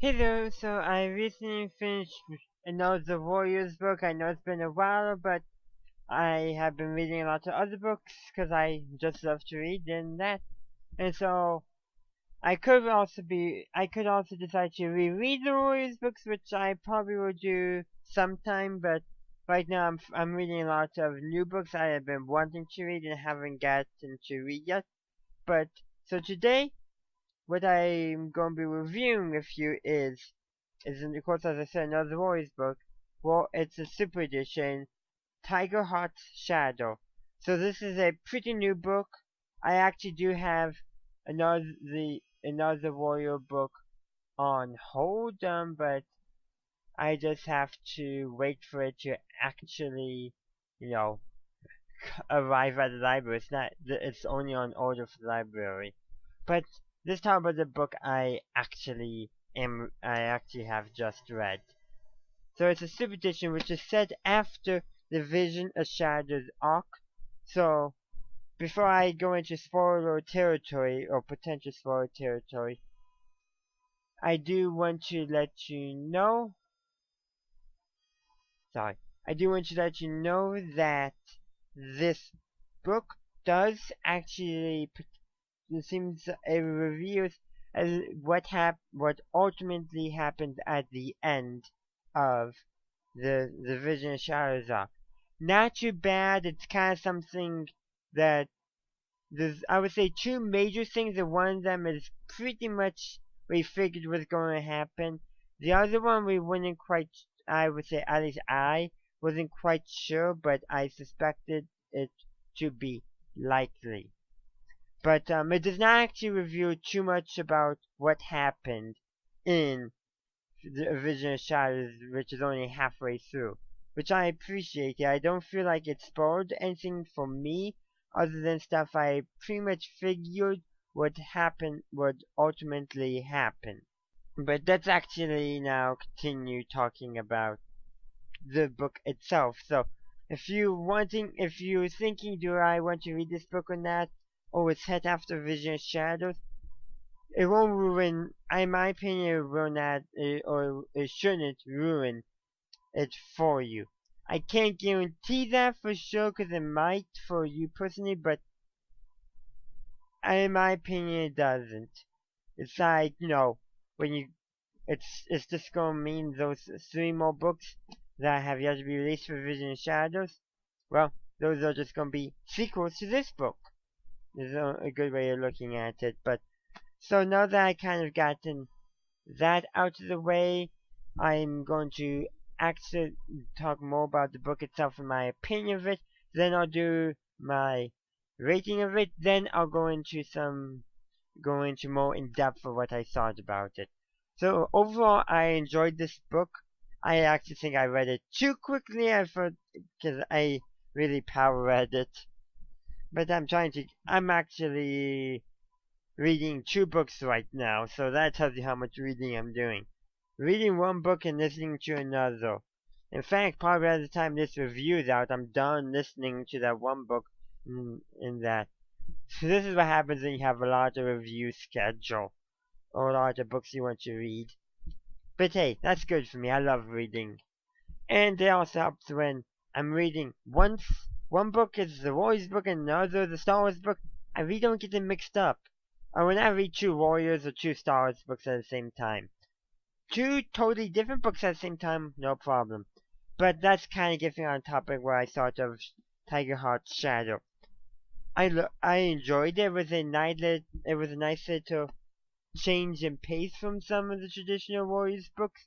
Hey there, so I recently finished another Warriors book. I know it's been a while, but I have been reading a lot of other books because I just love to read and that. And so I could also decide to reread the Warriors books, which I probably will do sometime, but right now I'm reading a lot of new books I have been wanting to read and haven't gotten to read yet. But, so today, what I'm going to be reviewing with you is of course, as I said, another Warriors book. Well, it's a super edition, Tigerheart's Shadow. So this is a pretty new book. I actually do have another Warrior book on hold, but I just have to wait for it to actually, you know, arrive at the library. It's only on order for the library. But this time about the book I actually have just read. So it's a super edition which is set after the Vision of Shadows arc. So before I go into spoiler territory or potential spoiler territory, I do want to let you know sorry. I do want to let you know that this book does actually it seems it reveals what ultimately happened at the end of the Vision of Shadows arc. Not too bad. It's kind of something that there's, I would say, two major things. And one of them is pretty much we figured was going to happen. The other one we wouldn't quite. I would say at least I wasn't quite sure, but I suspected it to be likely. But it does not actually reveal too much about what happened in the Vision of Shadows, which is only halfway through, which I appreciate. I don't feel like it spoiled anything for me, other than stuff I pretty much figured would ultimately happen. But let's actually now continue talking about the book itself. So, if you're thinking, do I want to read this book or not, or it's set after Vision of Shadows, it won't ruin, in my opinion, it will not, or it shouldn't ruin it for you. I can't guarantee that for sure, because it might for you personally, but in my opinion, it doesn't. It's like, when you, it's just gonna mean those three more books that have yet to be released for Vision of Shadows, well, those are just gonna be sequels to this book. Is a good way of looking at it, but so now that I kind of gotten that out of the way, I'm going to actually talk more about the book itself and my opinion of it. Then I'll do my rating of it. Then I'll go into more in depth of what I thought about it. So overall, I enjoyed this book. I actually think I read it too quickly. Because I really power read it. But I'm actually reading two books right now, so that tells you how much reading I'm doing. Reading one book and listening to another. In fact, probably by the time this review is out, I'm done listening to that one book in that. So this is what happens when you have a lot of review schedule, or a lot of books you want to read. But hey, that's good for me. I love reading. And it also helps when I'm reading one book is the Warriors book and another the Star Wars book. I really don't get them mixed up. Or when I read two Warriors or two Star Wars books at the same time. Two totally different books at the same time, no problem. But that's kind of getting on topic where I thought of Tigerheart's Shadow. I enjoyed it. It was a nice little change in pace from some of the traditional Warriors books.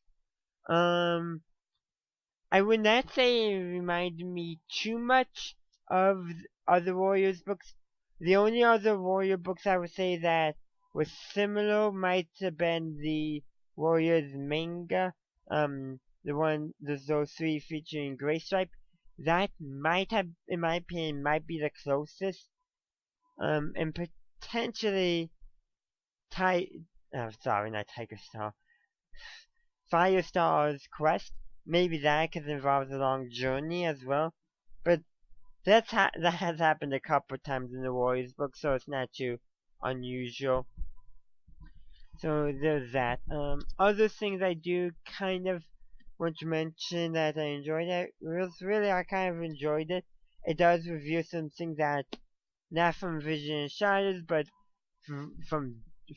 I would not say it reminded me too much of other Warriors books. The only other Warrior books I would say that was similar might have been the Warriors manga. Those three featuring Gray Stripe. That might have, in my opinion, might be the closest. And potentially, sorry, not Tiger Star. Firestar's Quest. Maybe that because it involves a long journey as well. But that has happened a couple of times in the Warriors book, so it's not too unusual. So there's that. Other things I do kind of want to mention that I enjoyed it. Really, I kind of enjoyed it. It does review some things that not from Vision and Shadows, but from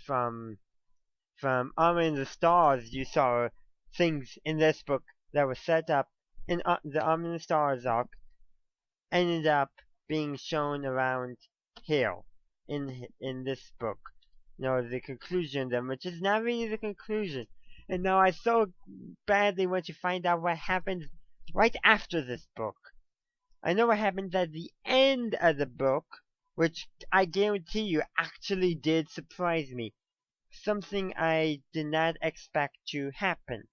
from from Armor in the Stars. You saw things in this book that were set up in the Armor in the Stars arc ended up being shown around here in this book. The conclusion of them, which is not really the conclusion. And now I so badly want to find out what happens right after this book. I know what happens at the end of the book, which I guarantee you actually did surprise me. Something I did not expect to happen.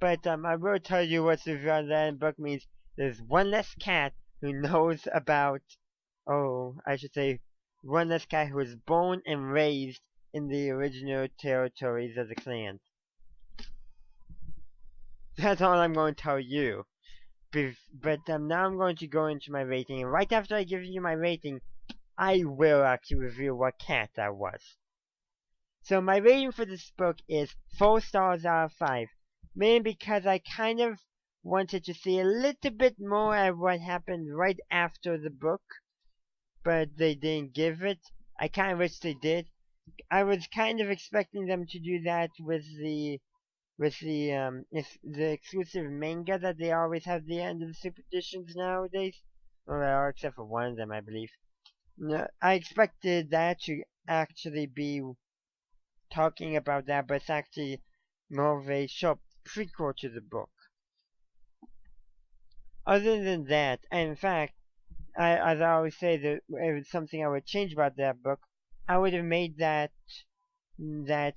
But I will tell you what's revealed in that book means there's one less cat who knows about, I should say, one less cat who was born and raised in the original territories of the clans. That's all I'm going to tell you. But now I'm going to go into my rating, and right after I give you my rating, I will actually reveal what cat that was. So my rating for this book is 4 stars out of 5. Mainly because I kind of wanted to see a little bit more of what happened right after the book, but they didn't give it. I kind of wish they did. I was kind of expecting them to do that with the exclusive manga that they always have at the end of the super editions nowadays. Well, except for one of them, I believe. No, I expected that to actually be talking about that, but it's actually more of a short prequel to the book. Other than that, and in fact, as I always say, that it was something I would change about that book. I would have made that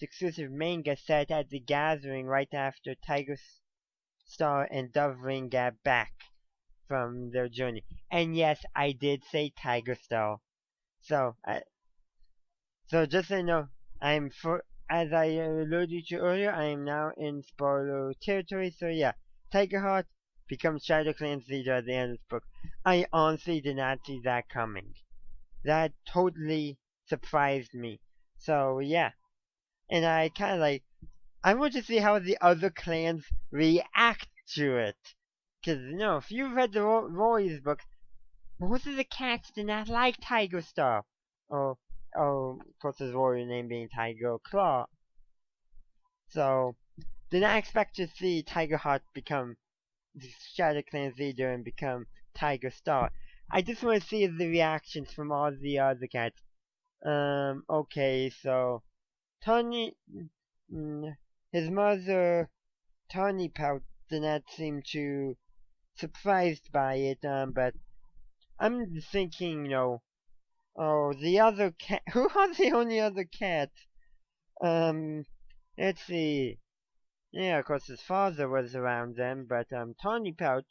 exclusive manga set at the gathering right after Tiger Star and Dove Ring got back from their journey. And yes, I did say Tiger Star. So, just so you know, as I alluded to earlier, I am now in spoiler territory. So yeah, Tigerheart becomes Shadow Clan's leader at the end of this book. I honestly did not see that coming. That totally surprised me. So yeah, and I kind of I want to see how the other clans react to it. Because, if you've read the Warriors book, most of the cats did not like Tiger Star. Or, of course, his warrior name being Tiger Claw. So, did not expect to see Tigerheart become the Shadow Clan's leader and become Tiger Star. I just want to see the reactions from all the other cats. Okay, so Tony, his mother, Tawny Pout, did not seem too surprised by it, but I'm thinking, the other cat, who are the only other cats? Let's see. Yeah, of course his father was around them, but, Tawny Pout,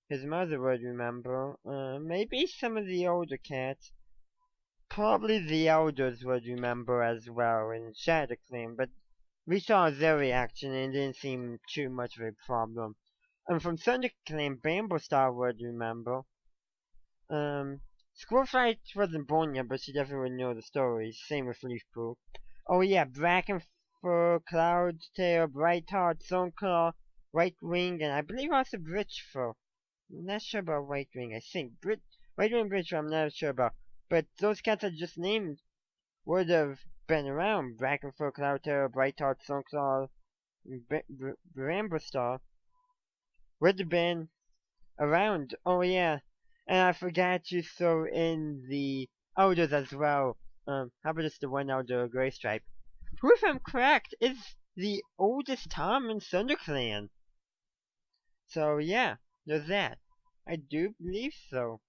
his mother would remember. Maybe some of the older cats. Probably the elders would remember as well in Shadow Clan, but we saw their reaction and it didn't seem too much of a problem. From Thunder Clan, Bamboo Star would remember. Squirrelflight wasn't born yet, but she definitely would know the stories. Same with Leafpool. Oh yeah, Brackenfur, Cloudtail, Brightheart, Zoneclaw, White Wing, and I believe also Bridgefur. I'm not sure about White Wing, I think. White Wing and Bridgefur, I'm not sure about. But those cats I just named would have been around. Brackenfur, Cloudtail, Brightheart, Zoneclaw, Bramblestar would have been around. Oh yeah, and I forgot to throw in the elders as well. How about just the one elder, Grey Stripe, who, if I'm correct, is the oldest Tom in ThunderClan. So yeah, there's that. I do believe so.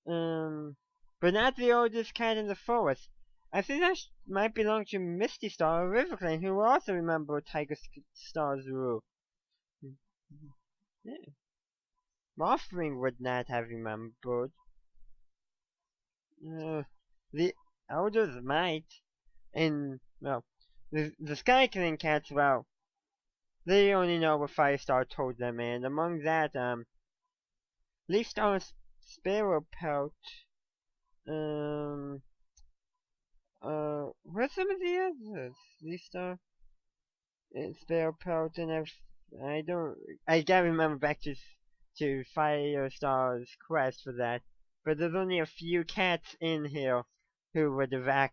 But not the oldest cat in the forest. I think that might belong to Misty Star or RiverClan, who will also remember Tiger Star's rule. Yeah. Mothwing would not have remembered. The elders might. And, well, the Sky Clan cats, well, they only know what Firestar told them, and among that, Leaf Star Sparrow Pelt, where's some of the others? These Spare Pelt and I don't, I can't remember back to Firestar's quest for that, but there's only a few cats in here who were the Vax,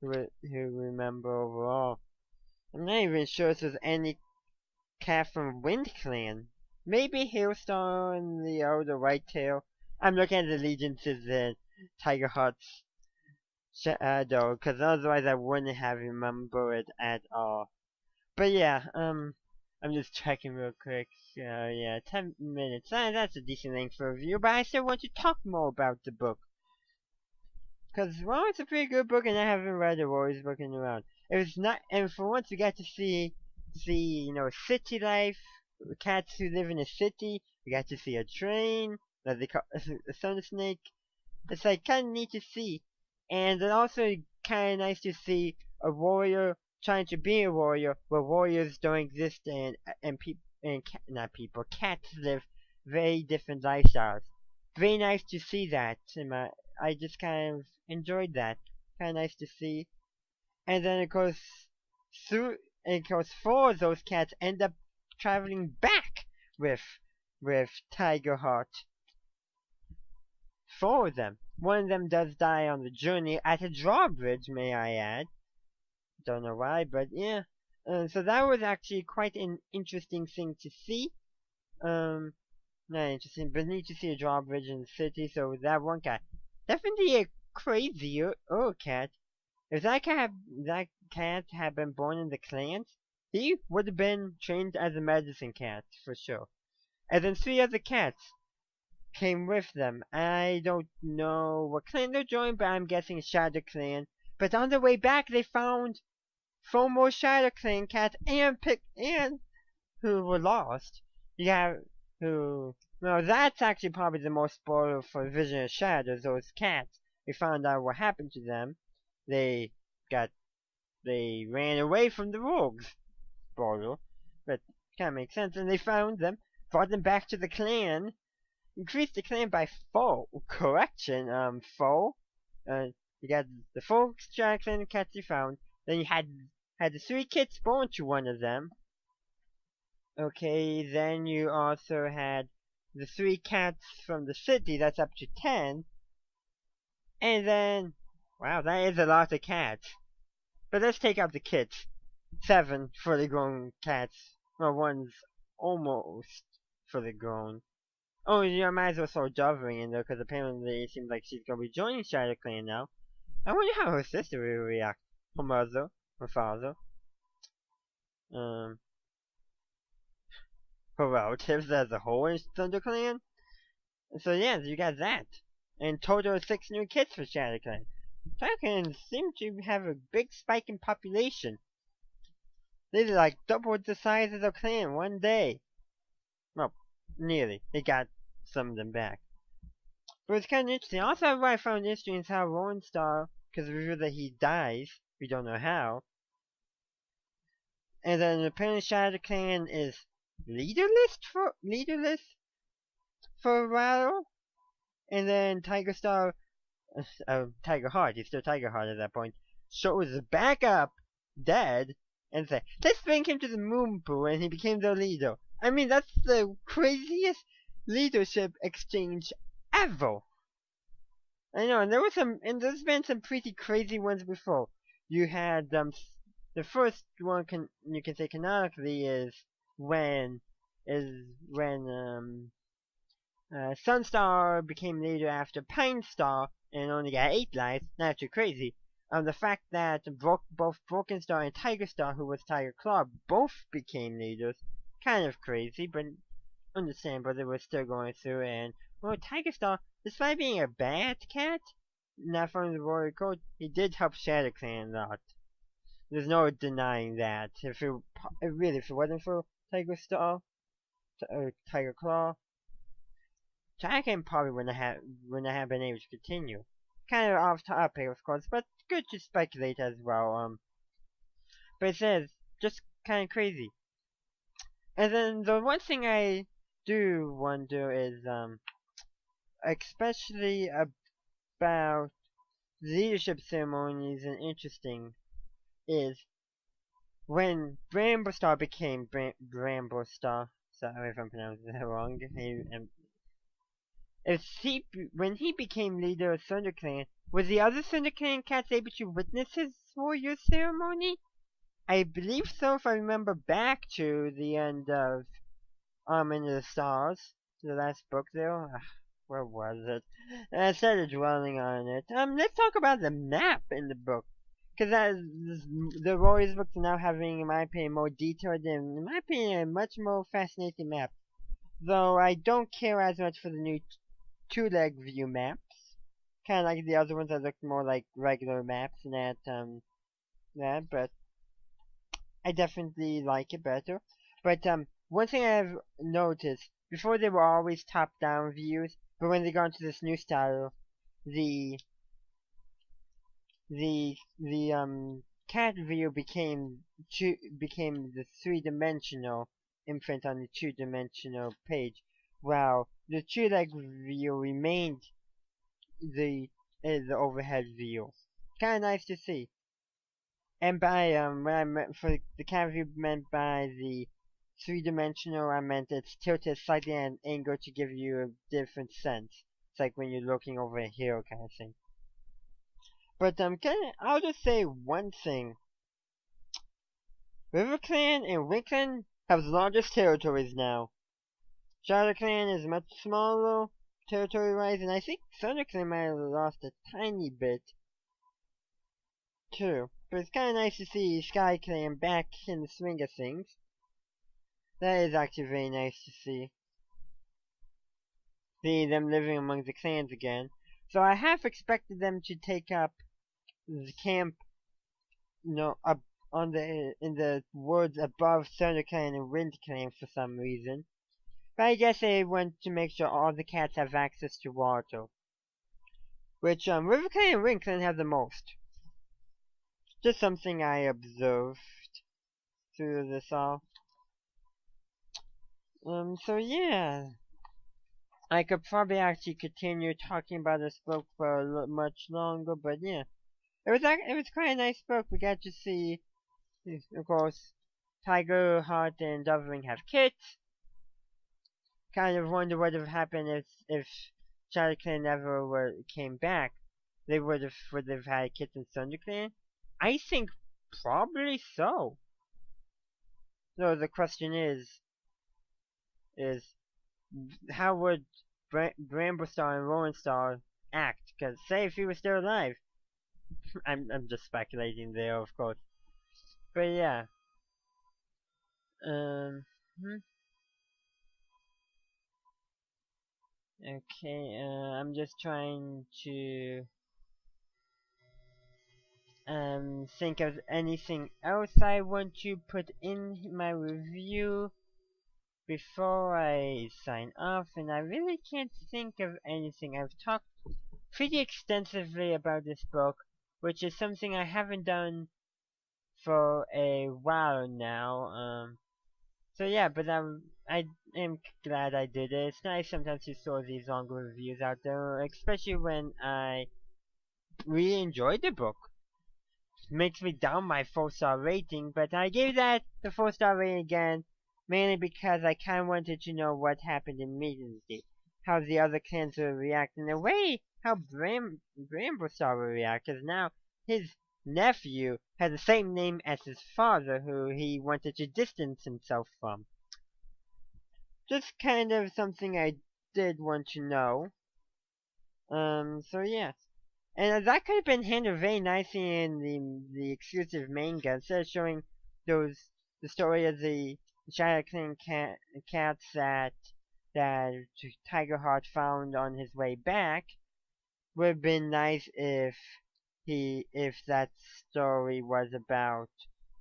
who remember overall. I'm not even sure if there's any cat from Wind Clan. Maybe Hailstar and the other Whitetail. I'm looking at the allegiances in Tigerheart's shadow, because otherwise I wouldn't have remembered it at all. But yeah, I'm just checking real quick. Yeah, 10 minutes. That's a decent length for a review, but I still want to talk more about the book. Because, well, it's a pretty good book, and I haven't read it while I was looking around. It was not, and for once we got to see, city life, cats who live in a city. We got to see a train, that they call a sun snake. It's like kind of neat to see, and then also kind of nice to see a warrior trying to be a warrior, where warriors don't exist, and people and not people, cats live very different lifestyles. Very nice to see that. I just kind of enjoyed that. Kind of nice to see, and then of course through, and of course four of those cats end up traveling back with Tigerheart. Four of them. One of them does die on the journey at a drawbridge, may I add. Don't know why, but yeah. So that was actually quite an interesting thing to see. Not interesting, but neat to see a drawbridge in the city. So that one cat, definitely a crazy cat. If that cat had been born in the clans, he would have been trained as a medicine cat for sure. And then three other cats came with them. I don't know what clan they joined, but I'm guessing Shadow Clan. But on the way back, they found four more Shadow Clan cats and who were lost. You have who. Well, that's actually probably the most spoiler for Vision of Shadows. Those cats. We found out what happened to them. They ran away from the rogues. Spoiler, but kind of makes sense. And they found them, brought them back to the clan. Increased the clan by 4. Correction, 4. You got the 4 Shadow Clan cats you found. Then you had the 3 kids born to one of them. Okay, then you also had the 3 cats from the city. That's up to 10. And then, wow, that is a lot of cats. But let's take out the kids. 7 fully grown cats. Well, one's almost fully grown. Oh, you might as well throw Dovering in there, because apparently it seems like she's going to be joining Shadow Clan now. I wonder how her sister will react. Her mother, her father, her relatives as a whole in Thunder Clan. So yeah, you got that. And total of 6 new kids for Shadow Clan. Shadow Clan seem to have a big spike in population. They like doubled the size of the clan one day. Well, nearly. They got some of them back. But it's kind of interesting. Also, what I found interesting is how Rowan Star, because we reveal that he dies, we don't know how. And then apparently Shadow Clan is leaderless for a while. And then Tigerheart, he's still Tigerheart at that point, shows back up, dead, and say, let's bring him to the moon pool, and he became their leader. I mean, that's the craziest leadership exchange ever. I know, and there's been some pretty crazy ones before. You had the first one you can say canonically is when Sunstar became leader after Pine Star and only got 8 lives. Not too crazy. The fact that both Broken Star and Tiger Star, who was Tiger Claw, both became leaders, kind of crazy, but understandable. They were still going through. And well, Tiger Star, despite being a bad cat, not from the Royal Code, he did help Shadow Clan a lot. There's no denying that. If it wasn't for Tiger Star, Tiger Claw, Dragon probably wouldn't have been able to continue. Kind of off topic, of course, but good to speculate as well. But it says just kind of crazy. And then the one thing I do wonder is especially about leadership ceremonies and interesting is when Bramblestar became Bramblestar. Sorry if I'm pronouncing that wrong. If he, when he became leader of ThunderClan, was the other ThunderClan cats able to witness his warrior ceremony? I believe so if I remember back to the end of Into the Stars, the last book there. Where was it? And I started dwelling on it. Let's talk about the map in the book. Because the Warriors books are now having, in my opinion, more detailed and, in my opinion, a much more fascinating map. Though I don't care as much for the new two-leg view maps. Kind of like the other ones that look more like regular maps and but I definitely like it better. But one thing I've noticed, before they were always top-down views, but when they got into this new style, the cat view became the three-dimensional imprint on the two-dimensional page, while the two-leg view remained the overhead view. Kind of nice to see. And by when I meant for the cat view meant by the three-dimensional, I meant it's tilted slightly at an angle to give you a different sense. It's like when you're looking over a hill kind of thing. But I'll just say one thing. RiverClan and WindClan have the largest territories now. ShadowClan is much smaller territory-wise, and I think ThunderClan might have lost a tiny bit too. But it's kind of nice to see SkyClan back in the swing of things. That is actually very nice to see. See them living among the clans again. So I half expected them to take up the camp, up on in the woods above ThunderClan and WindClan for some reason. But I guess they want to make sure all the cats have access to water. Which RiverClan and WindClan have the most. Just something I observed through this all. So yeah. I could probably actually continue talking about this book for much longer, but yeah. It was quite a nice book. We got to see, of course, Tigerheart and Dovering have kids. Kind of wonder what would have happened if ShadowClan never came back. They would have had kids in ThunderClan. I think probably so. So the question is how would Bramblestar and Roarstar act? Because say if he was still alive. I'm just speculating there, of course. But yeah. Okay, I'm just trying to think of anything else I want to put in my review before I sign off, and I really can't think of anything. I've talked pretty extensively about this book, which is something I haven't done for a while now. So yeah, but I am glad I did it. It's nice sometimes to throw these longer reviews out there, especially when I really enjoyed the book. It makes me down my 4-star rating, but I gave that the 4-star rating again, mainly because I kind of wanted to know what happened in Maiden's how the other clans would react, in a way, how Bramblestar would react, because now his nephew had the same name as his father, who he wanted to distance himself from. Just kind of something I did want to know. So yeah. And that could have been handled very nicely in the exclusive manga, instead of showing the story of the ShadowClan cats that Tigerheart found on his way back. Would have been nice if that story was about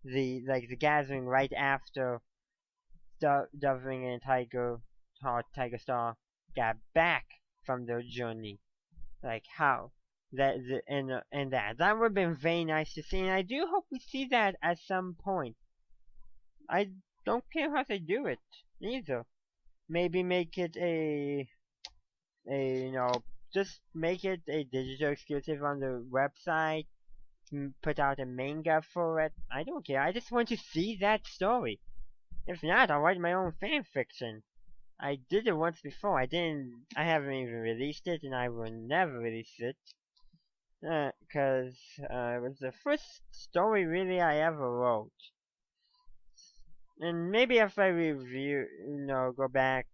the gathering right after Dovering and Tigerstar got back from their journey. Like how that would have been very nice to see, and I do hope we see that at some point. I don't care how they do it either. Maybe make it a just make it a digital exclusive on the website, put out a manga for it. I don't care. I just want to see that story. If not, I'll write my own fan fiction. I did it once before. I haven't even released it, and I will never release it. Because it was the first story really I ever wrote. And maybe if I review, go back,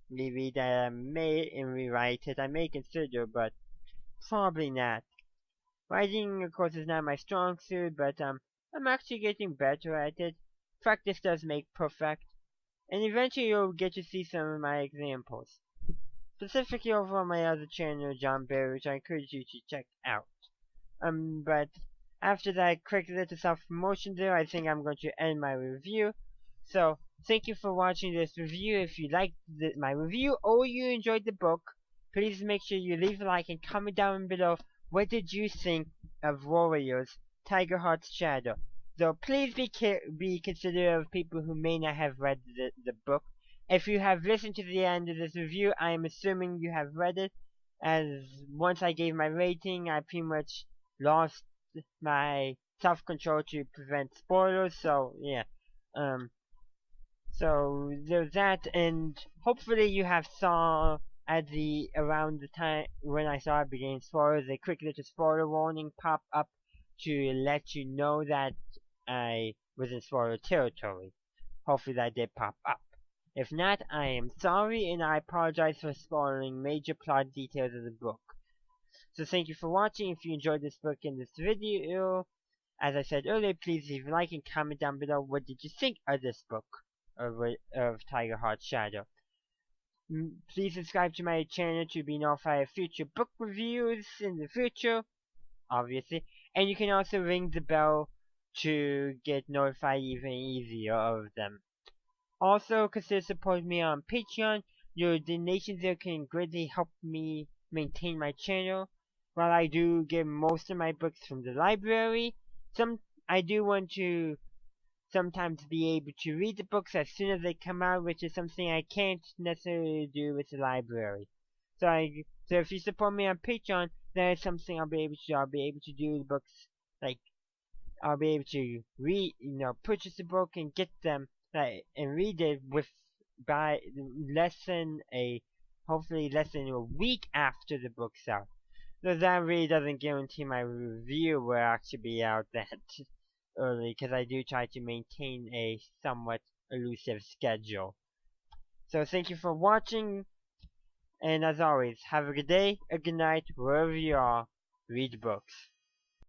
reread that, I may and rewrite it. I may consider, but probably not. Writing, of course, is not my strong suit, but I'm actually getting better at it. Practice does make perfect, and eventually you'll get to see some of my examples. Specifically over on my other channel, John Barry, which I encourage you to check out. But after that quick little self-promotion there, I think I'm going to end my review. So, thank you for watching this review. If you liked my review or you enjoyed the book, please make sure you leave a like and comment down below what did you think of Warriors, Tigerheart's Shadow. So please be considerate of people who may not have read the book. If you have listened to the end of this review, I am assuming you have read it, as once I gave my rating, I pretty much lost my self-control to prevent spoilers, so yeah. So there's that, and hopefully you have saw around the time when I started beginning spoilers, a quick little spoiler warning pop up to let you know that I was in spoiler territory. Hopefully that did pop up. If not, I am sorry, and I apologize for spoiling major plot details of the book. So thank you for watching. If you enjoyed this book and this video, as I said earlier, please leave a like and comment down below what did you think of this book of Tigerheart's Shadow. Please subscribe to my channel to be notified of future book reviews in the future, obviously. And you can also ring the bell to get notified even easier of them. Also, consider supporting me on Patreon. Your donations there can greatly help me maintain my channel. While I do get most of my books from the library, I do want to sometimes be able to read the books as soon as they come out, which is something I can't necessarily do with the library. So if you support me on Patreon, that is something I'll be able to do. I'll be able to do the books, like, I'll be able to read, purchase a book and get them, and read it by hopefully less than a week after the book's out. So that really doesn't guarantee my review will actually be out that early, because I do try to maintain a somewhat elusive schedule. So thank you for watching, and as always, have a good day, a good night, wherever you are. Read books.